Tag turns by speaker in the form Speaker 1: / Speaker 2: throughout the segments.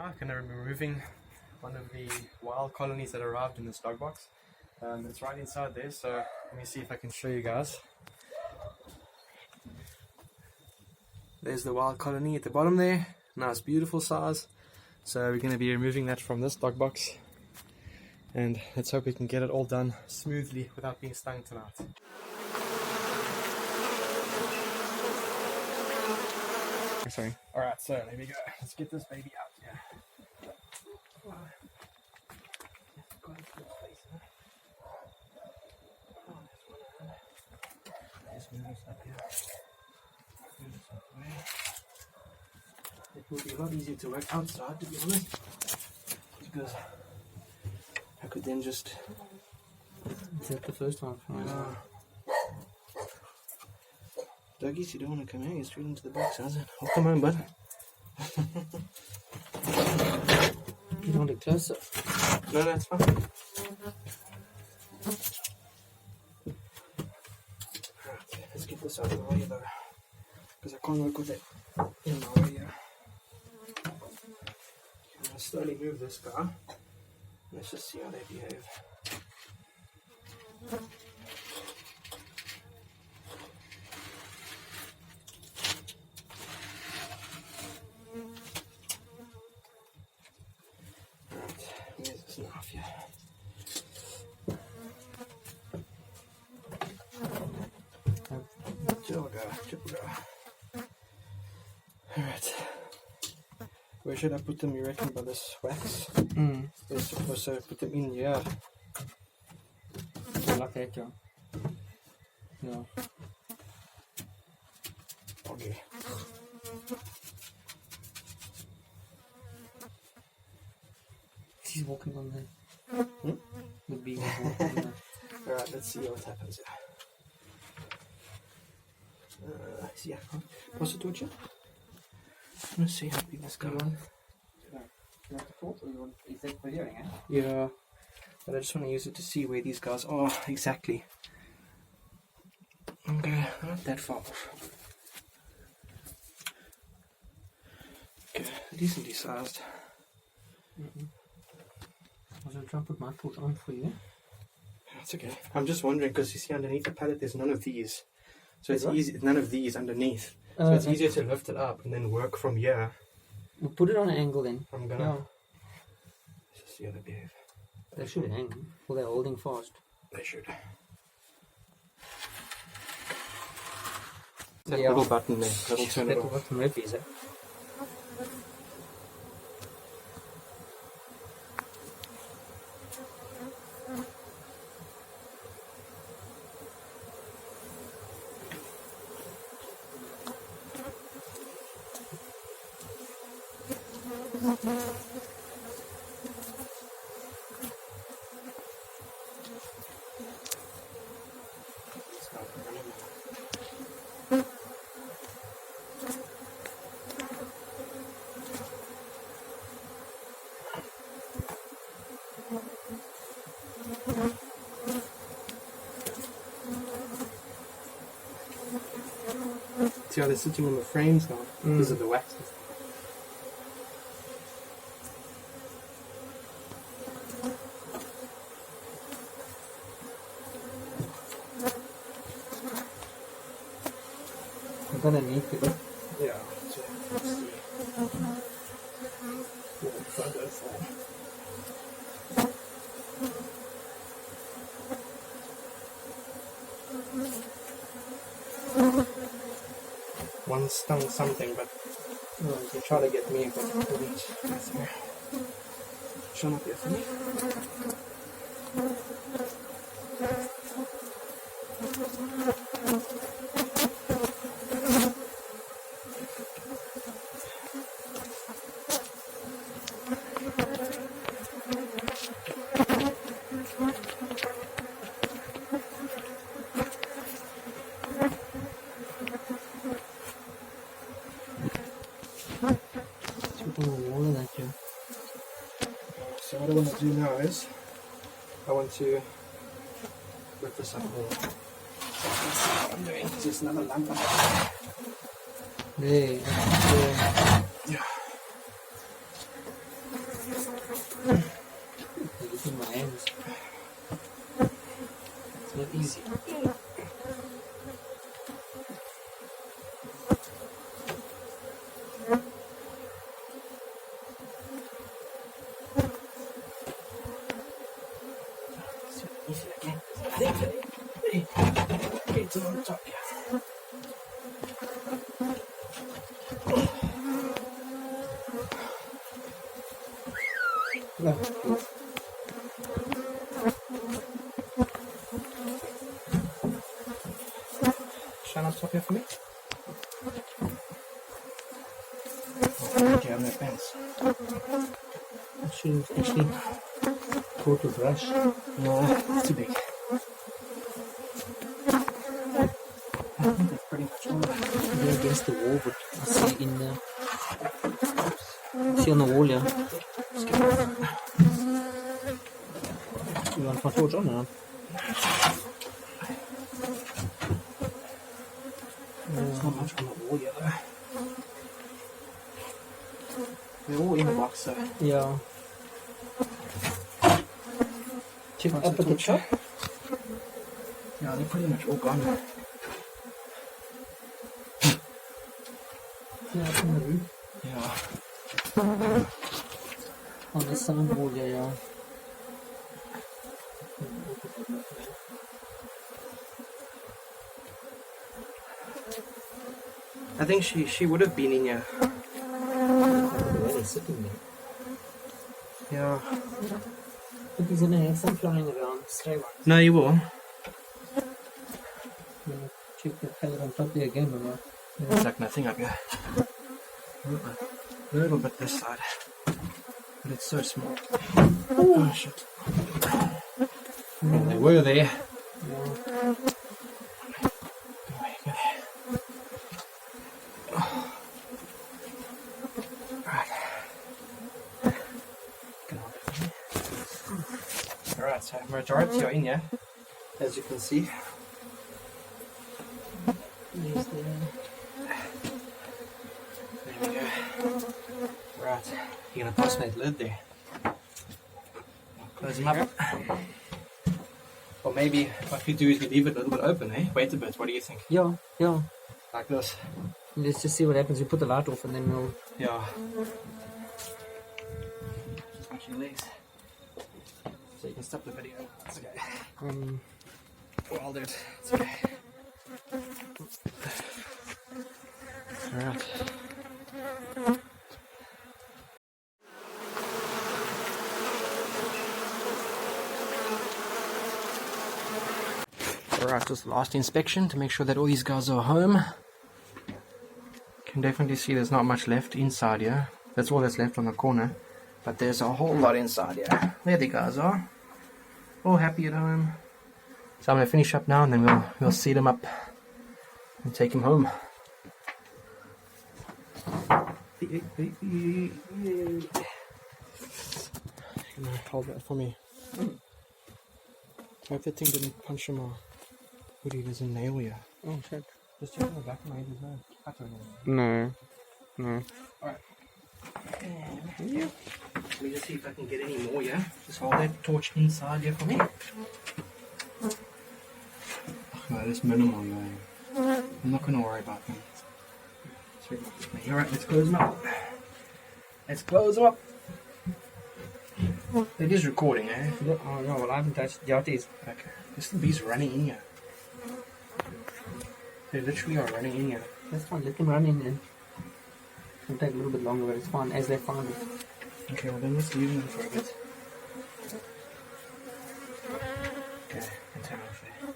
Speaker 1: I'm going to be removing one of the wild colonies that arrived in this dog box. It's right inside there, so let me see if I can show you guys. There's the wild colony at the bottom there. Nice, beautiful size. So we're going to be removing that from this dog box. And let's hope we can get it all done smoothly without being stung tonight. Sorry. Alright, so there we go. Let's get this baby out here. Just move this up here. Move this up the way. It will be a lot easier to work outside, to be honest, because I could then just. Is that the first one? Doggies, you don't want to come here, you're straight into the box, has it? Oh, come on, bud. You don't want it closer. No, that's fine. Alright, let's get this out of the way though, because I can't work with it in my way here. I'm going to slowly move this guy. Let's just see how they behave. Where's this knife here? Chill go. Alright. Where should I put them, you reckon, by this wax? They're supposed to put them in here. Like that, yeah. Yeah. Okay. He's walking on there. The bee was walking on there. Alright, let's see what happens here. See, I can't. What's the torch? Let's see how big this guy is.
Speaker 2: You want the torch or you want, is that videoing, eh?
Speaker 1: Yeah. But I just want to use it to see where these guys are exactly. Okay, not that far off. Okay, decently sized.
Speaker 2: I was going to try and put my torch on for you.
Speaker 1: That's okay. I'm just wondering because you see underneath the pallet there's none of these. So it's easy, none of these underneath. So it's easier to lift it up and then work from here.
Speaker 2: We'll put it on an angle then.
Speaker 1: I'm gonna.
Speaker 2: Yeah.
Speaker 1: Let's just see how they behave.
Speaker 2: They should hang. Well, they're holding fast.
Speaker 1: They should. That little button there, that'll turn it off.
Speaker 2: What Murphy is it?
Speaker 1: See how they're sitting on the frames now because of the wax.
Speaker 2: I'm gonna need to go.
Speaker 1: Yeah. So, let's see. What I go for? One stung something, but they try to get me, but I couldn't. Shut up here for me. So what I want to do now is I want to whip this up more. That's what I'm doing. It's just another lump.
Speaker 2: There.
Speaker 1: Yeah.
Speaker 2: hands. It's not easy.
Speaker 1: Easy again. Hey, it's on the top, yeah.
Speaker 2: Yeah.
Speaker 1: Shine up top here for me. Oh, do you have no pens?
Speaker 2: I should actually go to brush.
Speaker 1: No, it's too big. I think that's pretty much all.
Speaker 2: They're against the wall, but I see in the. See on the wall, yeah. You want my torch on or not?
Speaker 1: There's not much on the wall yet, though. They're all in the box, so.
Speaker 2: Yeah. Check up at the top.
Speaker 1: Yeah, they're pretty much all gone.
Speaker 2: Yeah, up on the roof.
Speaker 1: Yeah.
Speaker 2: On the sound wall, yeah.
Speaker 1: I think she would have been in here.
Speaker 2: Where they're sitting there.
Speaker 1: Yeah.
Speaker 2: But he's gonna have some flying around. Stray ones.
Speaker 1: No, you will.
Speaker 2: I'm gonna check the color on top there again or not.
Speaker 1: There's like nothing up here. A little bit this side. But it's so small. Oh shit. They were there.
Speaker 2: Yeah.
Speaker 1: Alright, so majority are in here, as you can see.
Speaker 2: There's the.
Speaker 1: There we go. Right, you're gonna toss that lid there. Close them up. Or maybe what we do is we leave it a little bit open, eh? Wait a bit, what do you think?
Speaker 2: Yeah.
Speaker 1: Like this.
Speaker 2: Let's just see what happens. We put the light off and then we'll.
Speaker 1: Yeah. Just watch your legs. So you can stop the video. It's okay. Well, I'll do it. It's okay. Alright. Alright, just the last inspection to make sure that all these guys are home. Can definitely see there's not much left inside here. That's all that's left on the corner. But there's a whole lot inside here. There the guys are. All happy at home. So I'm going to finish up now and then we'll seat them up and take him home. Can you hold that for me? I hope that thing didn't punch him or hoodie, there's a nail here.
Speaker 2: Oh shit.
Speaker 1: Just check on the back of my head, there's no cut or anything.
Speaker 2: No.
Speaker 1: Alright. Yep. Let me just see if I can get any more, yeah? Just hold that torch inside here for me. Oh, no, that's minimal, yeah. I'm not going to worry about them. Alright, let's close them up. Let's close them up. It is recording, eh?
Speaker 2: Oh no, well I haven't touched. Yeah, it is.
Speaker 1: Okay. There's the bees running in here. They literally are running in here.
Speaker 2: That's fine, let them run in then. It'll take a little bit longer, but it's fine as they find it.
Speaker 1: Okay, well then let's leave them for a bit. Okay, can turn off there.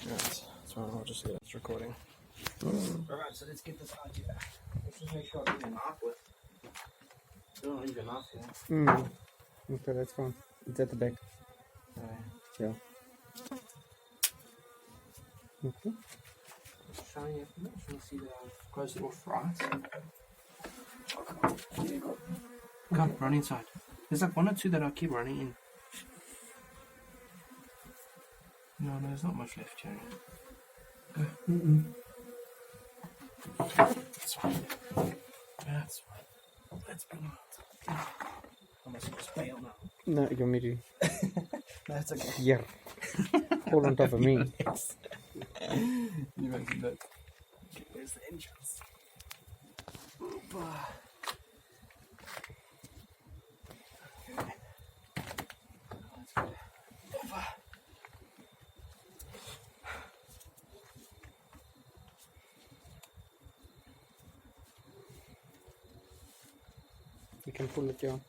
Speaker 1: Alright, so I'll just get this recording. Alright, so let's get this out here. Let's just make sure I leave a knife with. Don't leave a knife here.
Speaker 2: Okay, that's fine. It's at the back. Yeah. Okay.
Speaker 1: Shiny information. You see that I've closed it off right. There you go. Come, run inside. There's like one or two that I keep running in. No, there's not much left here. Go. That's fine. That's fine. That's I must just bail now.
Speaker 2: No, you want me to?
Speaker 1: That's okay.
Speaker 2: Yeah. Fall on top of me.
Speaker 1: Yes. You might do that. Okay, there's the entrance. Okay. That's good.
Speaker 2: You can pull it down.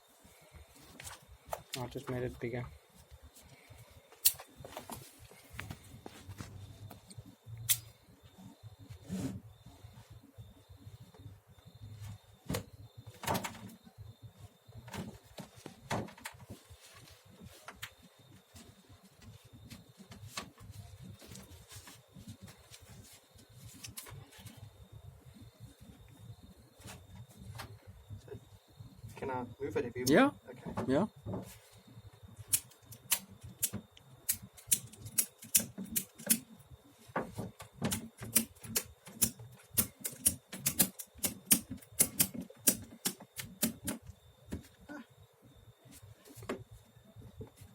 Speaker 2: I just made it bigger.
Speaker 1: Can I move it if you want?
Speaker 2: Yeah.
Speaker 1: Okay.
Speaker 2: Yeah.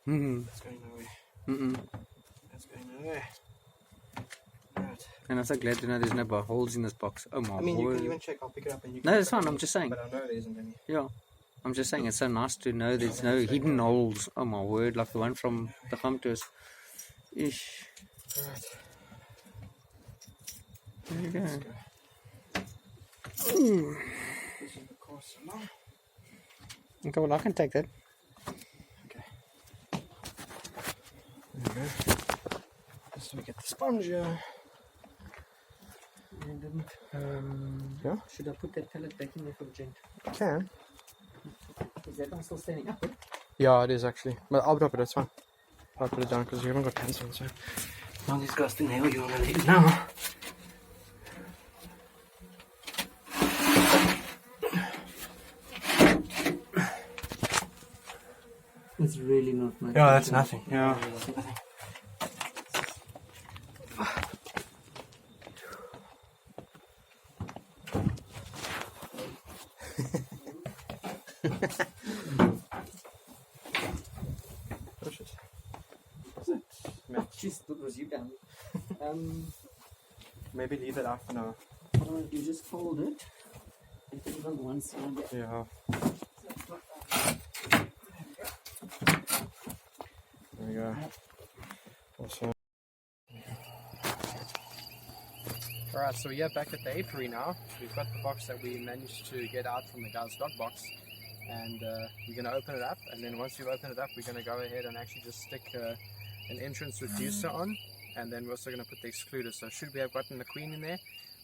Speaker 1: That's going nowhere. That's going nowhere. Right.
Speaker 2: And I'm so glad to know there's no holes in this box. Oh my
Speaker 1: I mean, you
Speaker 2: word.
Speaker 1: can even check. I'll pick it up and you
Speaker 2: No,
Speaker 1: can
Speaker 2: it's
Speaker 1: check
Speaker 2: fine.
Speaker 1: it.
Speaker 2: I'm just saying.
Speaker 1: But I know there isn't any.
Speaker 2: Yeah. I'm just saying it's so nice to know there's no hidden holes. Oh my word, like the one from the home tours. Ish.
Speaker 1: Alright.
Speaker 2: There you go.
Speaker 1: Let's go. This is the course along.
Speaker 2: Okay, well I can take that.
Speaker 1: Okay. There we go. Just so we get the sponge here. Yeah?
Speaker 2: Should I put that pellet back in there for the gent?
Speaker 1: I can.
Speaker 2: Is that one still standing up?
Speaker 1: Yeah, it is actually. But I'll drop it, it's fine. I'll put it down because you haven't got pants on, so. Now these guys think they owe you on the leave now.
Speaker 2: It's really not much.
Speaker 1: Yeah, that's nothing. Yeah, that's nothing. Push it. What's that?
Speaker 2: Jeez, that was you down.
Speaker 1: Maybe leave it out for now.
Speaker 2: You just fold it and put it on one side.
Speaker 1: Yeah. There we go. Awesome. Alright, so we're back at the apiary now. We've got the box that we managed to get out from the guy's dog box, and we're going to open it up, and then once we've opened it up we're going to go ahead and actually just stick an entrance reducer on, and then we're also going to put the excluder. So should we have gotten the queen in there,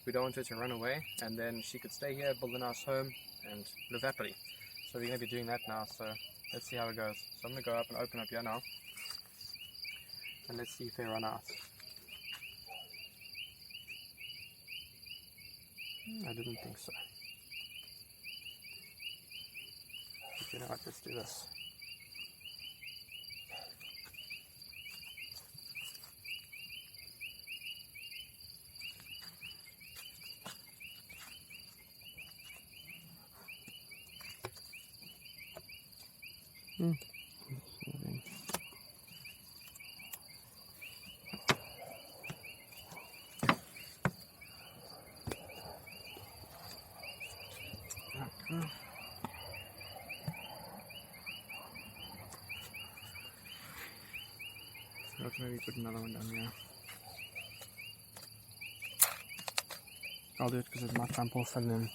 Speaker 1: we don't want her to run away, and then she could stay here, build a nice home and live happily. So we're going to be doing that now, so let's see how it goes. So I'm going to go up and open up here now, and let's see if they run out. I didn't think so. But you know what, let's do this. Let's maybe put another one down here. I'll do it because it might jump off and then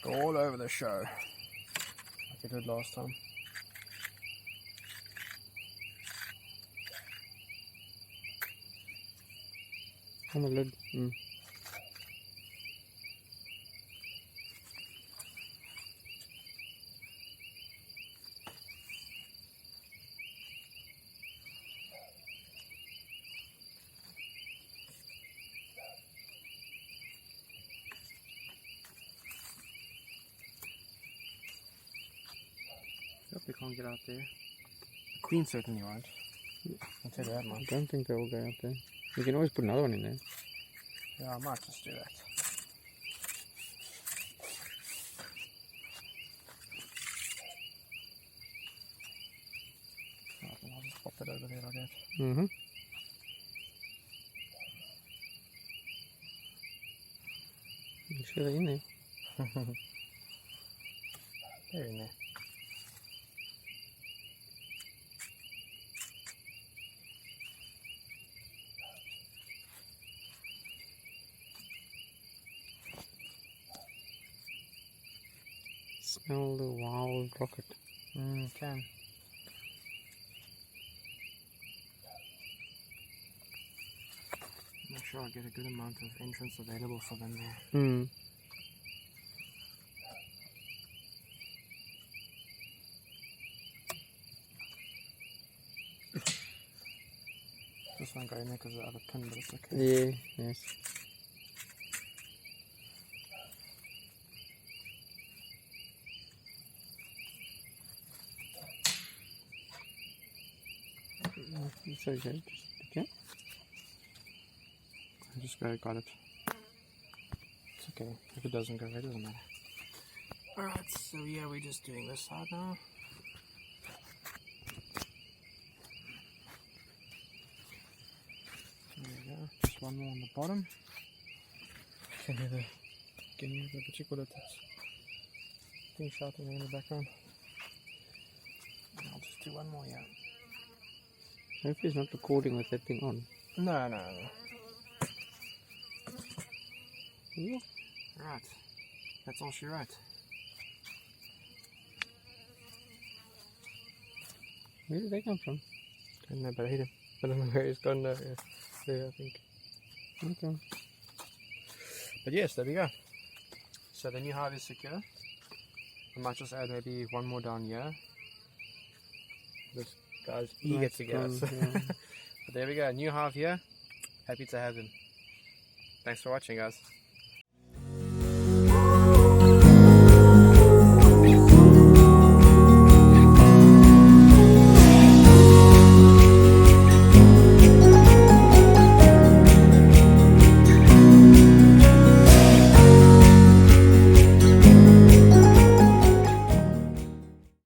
Speaker 1: go all over the show like it did last time.
Speaker 2: On the lid.
Speaker 1: Hope we can't get out there. The queen certainly won't. I'll tell you that
Speaker 2: I
Speaker 1: much.
Speaker 2: don't think they will go out there. You can always put another one in there.
Speaker 1: Yeah, I might just do that. over there like that.
Speaker 2: Mm-hmm. You sure they're in there?
Speaker 1: They're in there.
Speaker 2: Smell the wild rocket.
Speaker 1: Can. Make sure I get a good amount of entrance available for them there. This one going there because of the other pin, but it's okay.
Speaker 2: Yeah, yes. It's okay. Okay.
Speaker 1: I just got it. It's okay. If it doesn't go, it doesn't matter. Alright, so yeah, we're just doing this side now. There we go. Just one more on the bottom. Can you hear the what you call it? Thing shouting in the background. And I'll just do one more here.
Speaker 2: Hope he's not recording with that thing on.
Speaker 1: No.
Speaker 2: Yeah.
Speaker 1: Right. That's all she wrote.
Speaker 2: Where did they come from?
Speaker 1: I don't know, but I hate him. I don't know where he's gone now. Yeah, I think.
Speaker 2: Okay.
Speaker 1: But yes, there we go. So the new hive is secure. I might just add maybe one more down here. This guy's eager to get us.
Speaker 2: Yeah.
Speaker 1: But there we go, new hive here. Happy to have him. Thanks for watching, guys.